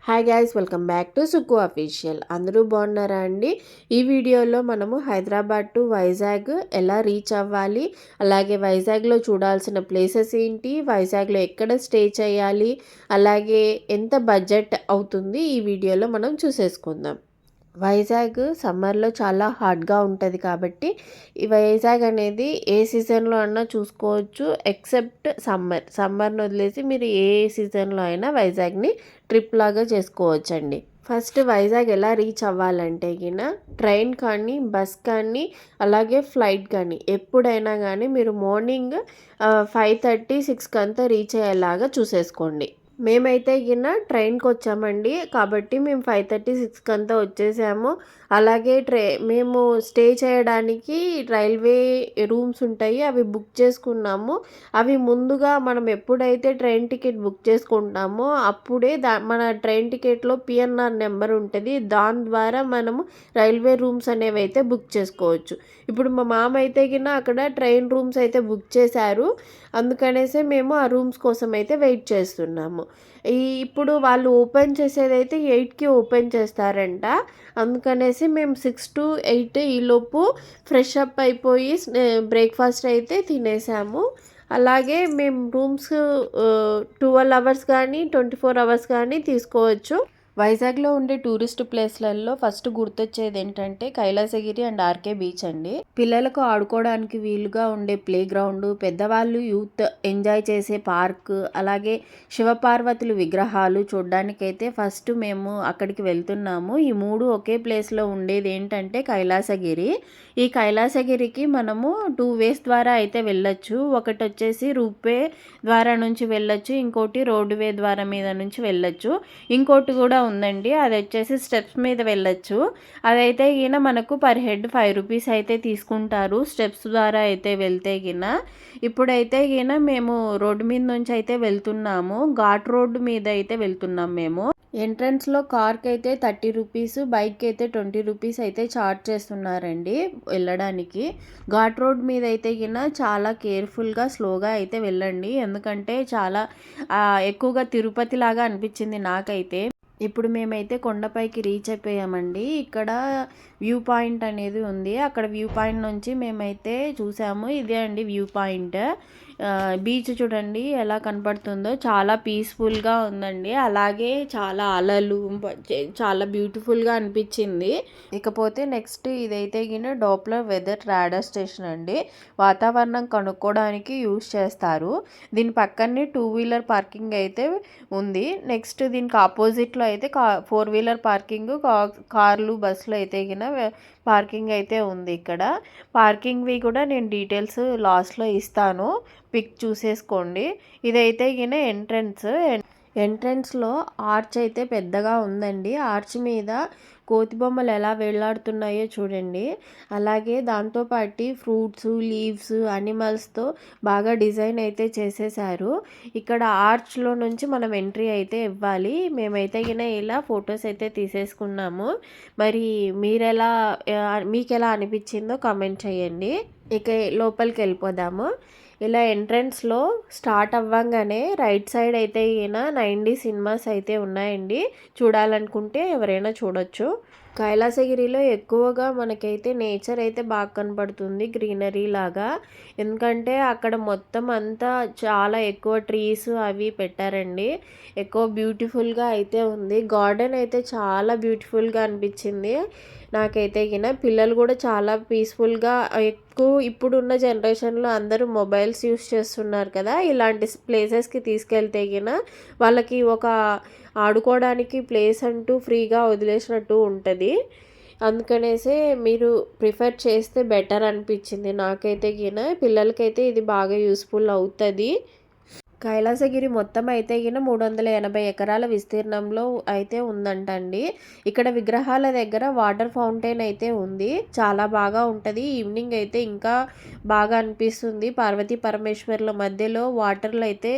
Hi guys, welcome back to Sukku official. అందరూ బాగున్నారా అండి? ఈ వీడియోలో మనము హైదరాబాద్ టు వైజాగ్ ఎలా రీచ్ అవ్వాలి, అలాగే వైజాగ్లో చూడాల్సిన ప్లేసెస్ ఏంటి, వైజాగ్లో ఎక్కడ స్టే చేయాలి, అలాగే ఎంత బడ్జెట్ అవుతుంది ఈ వీడియోలో మనం చూసేసుకుందాం. వైజాగ్ సమ్మర్లో చాలా హాట్గా ఉంటుంది కాబట్టి ఈ వైజాగ్ అనేది ఏ సీజన్లో అన్నా చూసుకోవచ్చు, ఎక్సెప్ట్ సమ్మర్ని వదిలేసి మీరు ఏ సీజన్లో అయినా వైజాగ్ని ట్రిప్ లాగా చేసుకోవచ్చండి. ఫస్ట్ వైజాగ్ ఎలా రీచ్ అవ్వాలంటే గిన ట్రైన్ కానీ బస్ కానీ అలాగే ఫ్లైట్ కానీ ఎప్పుడైనా కానీ మీరు మార్నింగ్ 5:30, 6 అంతా రీచ్ అయ్యేలాగా చూసేసుకోండి. మేమైతే గిన ట్రైన్కి వచ్చామండి కాబట్టి మేము 5:30, 6 అంతా వచ్చేసాము. అలాగే మేము స్టే చేయడానికి రైల్వే రూమ్స్ ఉంటాయి, అవి బుక్ చేసుకున్నాము. అవి ముందుగా మనం ఎప్పుడైతే ట్రైన్ టికెట్ బుక్ చేసుకుంటామో అప్పుడే మన ట్రైన్ టికెట్లో పిఎన్ఆర్ నెంబర్ ఉంటుంది, దాని ద్వారా మనము రైల్వే రూమ్స్ అనేవి అయితే బుక్ చేసుకోవచ్చు. ఇప్పుడు మా మామ అయితే గిన అక్కడ ట్రైన్ రూమ్స్ అయితే బుక్ చేశారు, అందుకనేసే మేము ఆ రూమ్స్ కోసం అయితే వెయిట్ చేస్తున్నాము. ఇప్పుడు వాళ్ళు ఓపెన్ చేసేదైతే 8కి ఓపెన్ చేస్తారంట, అందుకనేసి మేము 6 to 8 ఈలోపు ఫ్రెష్ అప్ అయిపోయి బ్రేక్ఫాస్ట్ అయితే తినేసాము. అలాగే మేము రూమ్స్ 12 అవర్స్ కానీ 24 అవర్స్ కానీ తీసుకోవచ్చు. వైజాగ్లో ఉండే టూరిస్ట్ ప్లేస్లలో ఫస్ట్ గుర్తొచ్చేది ఏంటంటే కైలాసగిరి అండ్ ఆర్కే బీచ్ అండి. పిల్లలకు ఆడుకోవడానికి వీలుగా ఉండే ప్లే గ్రౌండ్, పెద్దవాళ్ళు యూత్ ఎంజాయ్ చేసే పార్క్, అలాగే శివపార్వతులు విగ్రహాలు చూడడానికైతే ఫస్ట్ మేము అక్కడికి వెళ్తున్నాము. ఈ మూడు ఒకే ప్లేస్లో ఉండేది ఏంటంటే కైలాసగిరి. ఈ కైలాసగిరికి మనము 2 ways ద్వారా అయితే వెళ్ళొచ్చు. ఒకటి వచ్చేసి రూపే ద్వారా నుంచి వెళ్ళొచ్చు, ఇంకోటి రోడ్ వే ద్వారా మీద నుంచి వెళ్ళొచ్చు, ఇంకోటి కూడా ఉందండి, అది వచ్చేసి స్టెప్స్ మీద వెళ్ళొచ్చు. అదైతే గిన మనకు పర్ హెడ్ 5 రూపీస్ అయితే తీసుకుంటారు స్టెప్స్ ద్వారా అయితే వెళ్తే గిన. ఇప్పుడైతే గిన మేము రోడ్డు మీద నుంచి అయితే వెళ్తున్నాము, ఘాట్ రోడ్డు మీద అయితే వెళ్తున్నాం మేము. ఎంట్రన్స్లో కార్కి అయితే 30 రూపీస్, బైక్కి అయితే 20 రూపీస్ అయితే ఛార్జ్ చేస్తున్నారండి వెళ్ళడానికి. ఘాట్ రోడ్ మీద అయితే గిన చాలా కేర్ఫుల్గా స్లోగా అయితే వెళ్ళండి, ఎందుకంటే చాలా ఎక్కువగా తిరుపతి లాగా అనిపించింది నాకైతే. ఇప్పుడు మేమైతే కొండపైకి రీచ్ అయిపోయామండి. ఇక్కడ వ్యూ పాయింట్ అనేది ఉంది, అక్కడ వ్యూ పాయింట్ నుంచి మేమైతే చూసాము. ఇదే అండి వ్యూ పాయింట్. బీచ్ చూడండి ఎలా కనపడుతుందో, చాలా పీస్ఫుల్గా ఉందండి. అలాగే చాలా అలలు, చాలా బ్యూటిఫుల్గా అనిపించింది. ఇకపోతే నెక్స్ట్ ఇదైతే గిన డాప్లర్ వెదర్ రాడార్ స్టేషన్ అండి, వాతావరణం కనుక్కోవడానికి యూజ్ చేస్తారు. దీని పక్కనే 2 వీలర్ పార్కింగ్ అయితే ఉంది. నెక్స్ట్ దీనికి ఆపోజిట్లో అయితే 4 వీలర్ పార్కింగ్, కార్లు బస్సులు అయితే గిన పార్కింగ్ అయితే ఉంది. ఇక్కడ పార్కింగ్వి కూడా నేను డీటెయిల్స్ లాస్ట్లో ఇస్తాను, పిక్ చూసేసుకోండి. ఇదైతే గిన ఎంట్రన్స్లో ఆర్చ్ అయితే పెద్దగా ఉందండి. ఆర్చ్ మీద కోతి బొమ్మలు ఎలా వేలాడుతున్నాయో చూడండి. అలాగే దాంతోపాటు ఫ్రూట్స్, లీవ్స్, అనిమల్స్తో బాగా డిజైన్ అయితే చేసేసారు. ఇక్కడ ఆర్చ్లో నుంచి మనం ఎంట్రీ అయితే ఇవ్వాలి. మేమైతే గిన ఇలా ఫొటోస్ అయితే తీసేసుకున్నాము. మరి మీకు ఎలా అనిపించిందో కామెంట్ చేయండి. ఇక లోపలికి వెళ్ళిపోదాము. ఇలా ఎంట్రన్స్లో స్టార్ట్ అవ్వంగానే రైట్ సైడ్ అయితే ఈయన 9D సినిమాస్ అయితే ఉన్నాయండి, చూడాలనుకుంటే ఎవరైనా చూడొచ్చు. కైలాసగిరిలో ఎక్కువగా మనకైతే నేచర్ అయితే బాగా కనపడుతుంది, గ్రీనరీ లాగా. ఎందుకంటే అక్కడ మొత్తం అంతా చాలా ఎక్కువ ట్రీస్ అవి పెట్టారండి, ఎక్కువ బ్యూటిఫుల్గా అయితే ఉంది. గార్డెన్ అయితే చాలా బ్యూటిఫుల్గా అనిపించింది నాకైతే గిన. పిల్లలు కూడా చాలా పీస్ఫుల్గా, ఇప్పుడున్న జనరేషన్లో అందరూ మొబైల్స్ యూస్ చేస్తున్నారు కదా, ఇలాంటి ప్లేసెస్కి తీసుకెళ్తే గిన వాళ్ళకి ఒక ఆడుకోవడానికి ప్లేస్ అంటూ ఫ్రీగా వదిలేసినట్టు ఉంటుంది. అందుకనేసే మీరు ప్రిఫర్ చేస్తే బెటర్ అనిపించింది నాకైతే గిన. పిల్లలకైతే ఇది బాగా యూస్ఫుల్ అవుతుంది. కైలాసగిరి మొత్తం అయితే గిన 380 ఎకరాల విస్తీర్ణంలో అయితే ఉందంటండి. ఇక్కడ విగ్రహాల దగ్గర వాటర్ ఫౌంటైన్ అయితే ఉంది, చాలా బాగా ఉంటుంది. ఈవినింగ్ అయితే ఇంకా బాగా అనిపిస్తుంది. పార్వతీ పరమేశ్వర్ల మధ్యలో వాటర్లో అయితే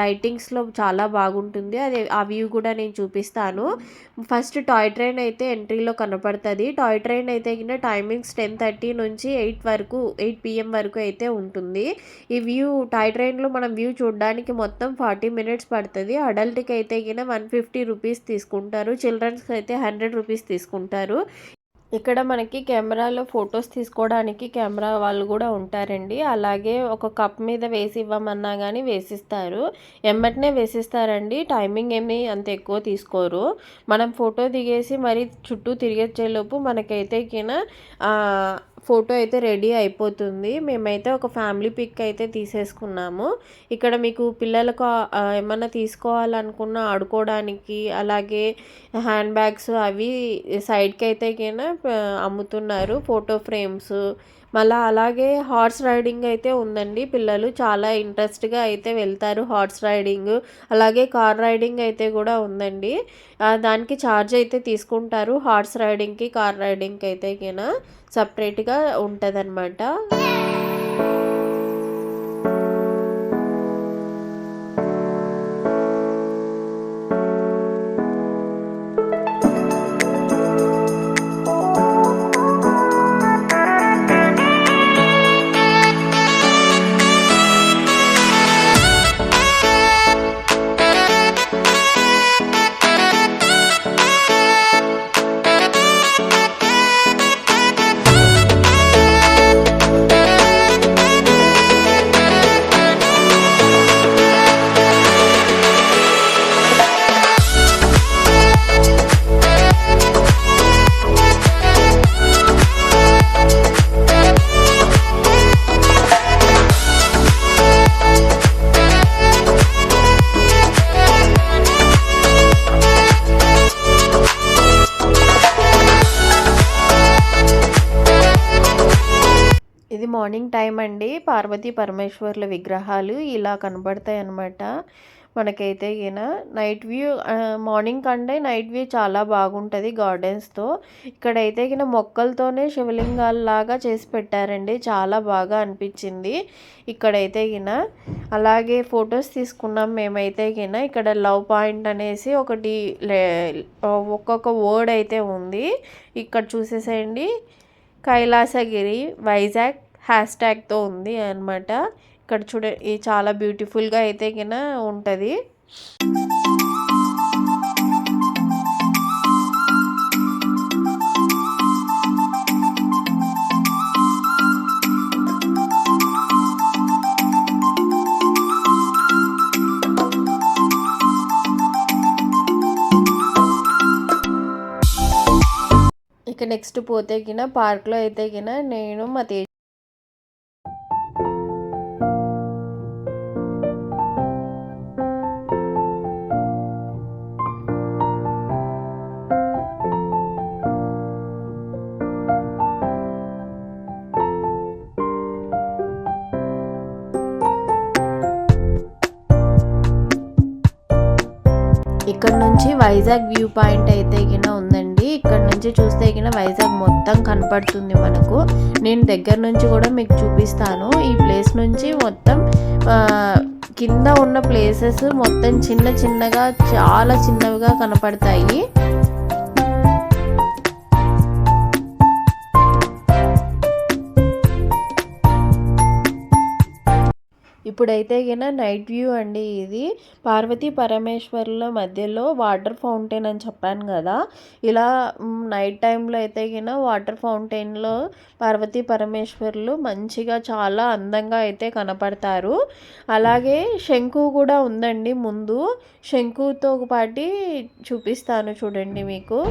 లైటింగ్స్లో చాలా బాగుంటుంది. ఆ వ్యూ కూడా నేను చూపిస్తాను. ఫస్ట్ టాయ్ ట్రైన్ అయితే ఎంట్రీలో కనపడుతుంది. టాయ్ ట్రైన్ అయితే గిన టైమింగ్స్ 10:30 నుంచి 8 PM వరకు అయితే ఉంటుంది. ఈ టాయ్ ట్రైన్లో మనం వ్యూ చూడడానికి మొత్తం 40 మినిట్స్ పడుతుంది. అడల్ట్కి అయితే గిన 150 రూపీస్ తీసుకుంటారు, చిల్డ్రన్స్కి అయితే 100 రూపీస్ తీసుకుంటారు. ఇక్కడ మనకి కెమెరాలో ఫొటోస్ తీసుకోవడానికి కెమెరా వాళ్ళు కూడా ఉంటారండి. అలాగే ఒక కప్ మీద వేసి ఇవ్వమన్నా కానీ వేసిస్తారు, ఎమ్మటనే వేసిస్తారండి. టైమింగ్ ఏమి అంత ఎక్కువ తీసుకోరు. మనం ఫోటో దిగేసి మరి చుట్టూ తిరిగేలోపు మనకైతే కిన ఫోటో అయితే రెడీ అయిపోతుంది. మేమైతే ఒక ఫ్యామిలీ పిక్ అయితే తీసేసుకున్నాము. ఇక్కడ మీకు పిల్లలకు ఏమన్నా తీసుకోవాలనుకున్న ఆడుకోవడానికి, అలాగే హ్యాండ్ బ్యాగ్స్ అవి సైడ్కి అయితే కిన అమ్ముతున్నారు, ఫోటో ఫ్రేమ్స్. మళ్ళీ అలాగే హార్స్ రైడింగ్ అయితే ఉందండి. పిల్లలు చాలా ఇంట్రెస్ట్గా అయితే వెళ్తారు హార్స్ రైడింగ్. అలాగే కార్ రైడింగ్ అయితే కూడా ఉందండి. దానికి ఛార్జ్ అయితే తీసుకుంటారు. హార్స్ రైడింగ్కి కార్ రైడింగ్కి అయితే కిన సపరేట్గా ఉంటుందన్నమాట. ఇది మార్నింగ్ టైం అండి. పార్వతీ పరమేశ్వర్ల విగ్రహాలు ఇలా కనబడతాయి అన్నమాట. మనకైతే ఈయన నైట్ వ్యూ, మార్నింగ్ కంటే నైట్ వ్యూ చాలా బాగుంటుంది గార్డెన్స్తో. ఇక్కడైతే ఈయన మొక్కలతోనే శివలింగాల్లాగా చేసి పెట్టారండి, చాలా బాగా అనిపించింది ఇక్కడైతే ఈయన. అలాగే ఫొటోస్ తీసుకున్నాం మేమైతే ఈయన. ఇక్కడ లవ్ పాయింట్ అనేసి ఒకటి ఒక్కొక్క వర్డ్ అయితే ఉంది. ఇక్కడ చూసేసేయండి, కైలాసగిరి వైజాగ్ హ్యాష్ట్యాగ్తో ఉంది అనమాట. ఇక్కడ చూడండి, చాలా బ్యూటిఫుల్గా అయితే కింద ఉంటుంది. ఇక నెక్స్ట్ పోతే కిన పార్క్లో అయితే కిన నేను మా ఇక్కడ నుంచి వైజాగ్ వ్యూ పాయింట్ అయితే కిన ఉందండి. ఇక్కడ నుంచి చూస్తే కిన వైజాగ్ మొత్తం కనపడుతుంది మనకు. నేను దగ్గర నుంచి కూడా మీకు చూపిస్తాను. ఈ ప్లేస్ నుంచి మొత్తం కింద ఉన్న ప్లేసెస్ మొత్తం చిన్న చిన్నగా, చాలా చిన్నవిగా కనపడతాయి. ఇప్పుడైతే గిన నైట్ వ్యూ అండి. ఇది పార్వతీ పరమేశ్వర్ల మధ్యలో వాటర్ ఫౌంటైన్ అని చెప్పాను కదా. ఇలా నైట్ టైంలో అయితే గిన వాటర్ ఫౌంటైన్లో పార్వతీ పరమేశ్వర్లు మంచిగా చాలా అందంగా అయితే కనపడతారు. అలాగే శంకు కూడా ఉందండి ముందు. శంకుతో పాటి చూపిస్తాను చూడండి మీకు.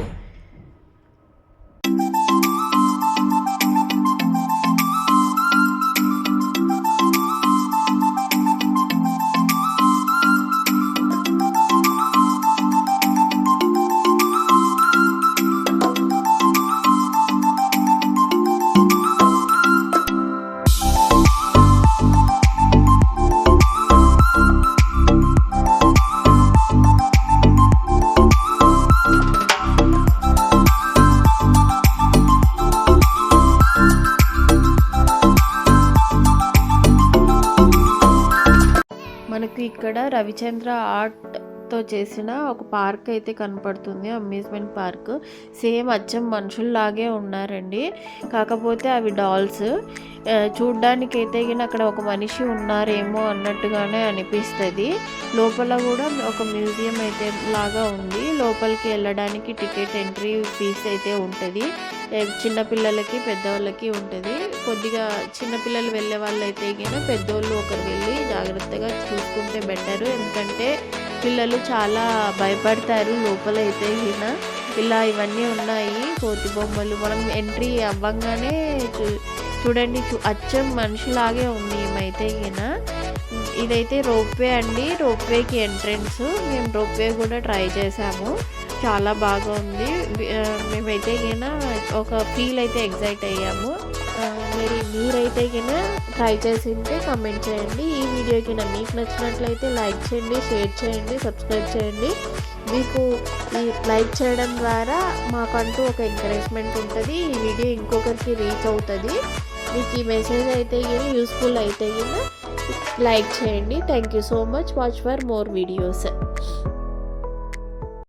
మనకు ఇక్కడ రవిచంద్ర ఆర్ట్ తో చేసిన ఒక పార్క్ అయితే కనపడుతుంది. Amusement park. సేమ్ అచ్చం మనుషుల్లాగే ఉన్నారండి. కాకపోతే అవి డాల్స్. చూడ్డానికైతే గిన అక్కడ ఒక మనిషి ఉన్నారేమో అన్నట్టుగానే అనిపిస్తది. లోపల కూడా ఒక మ్యూజియం అయితే లాగా ఉంది. లోపలికి వెళ్ళడానికి టికెట్ ఎంట్రీ ఫీస్ అయితే ఉంటది. చిన్నపిల్లలకి పెద్దవాళ్ళకి ఉంటుంది. కొద్దిగా చిన్నపిల్లలు వెళ్ళే వాళ్ళైతే గిన పెద్దోళ్ళు ఒకరు వెళ్ళి జాగ్రత్తగా చూసుకుంటే బెటరు. ఎందుకంటే పిల్లలు చాలా భయపడతారు. లోపలైతే గిన ఇలా ఇవన్నీ ఉన్నాయి కోతి బొమ్మలు. మనం ఎంట్రీ అవ్వంగానే చూడండి అచ్చం మనిషిలాగే ఉంది ఈమైతే గిన. ఇదైతే రోప్వే అండి. రోప్వేకి ఎంట్రన్స్. మేము రోప్వే కూడా ట్రై చేసాము. చాలా బాగా ఉంది. మేమైతే గిన ఒక ఫీల్ అయితే ఎగ్జైట్ అయ్యాము. మీరైతే గిన ట్రై చేసింటే కామెంట్ చేయండి. ఈ వీడియో కింద మీకు నచ్చినట్లయితే లైక్ చేయండి, షేర్ చేయండి, సబ్స్క్రైబ్ చేయండి. మీకు ఈ లైక్ చేయడం ద్వారా మాకంటూ ఒక ఎంకరేజ్మెంట్ ఉంటుంది. ఈ వీడియో ఇంకొకరికి రీచ్ అవుతుంది. మీకు ఈ మెసేజ్ అయితే గిన యూస్ఫుల్ అయితే గిన లైక్ చేయండి. Thank you so much. Watch for more videos.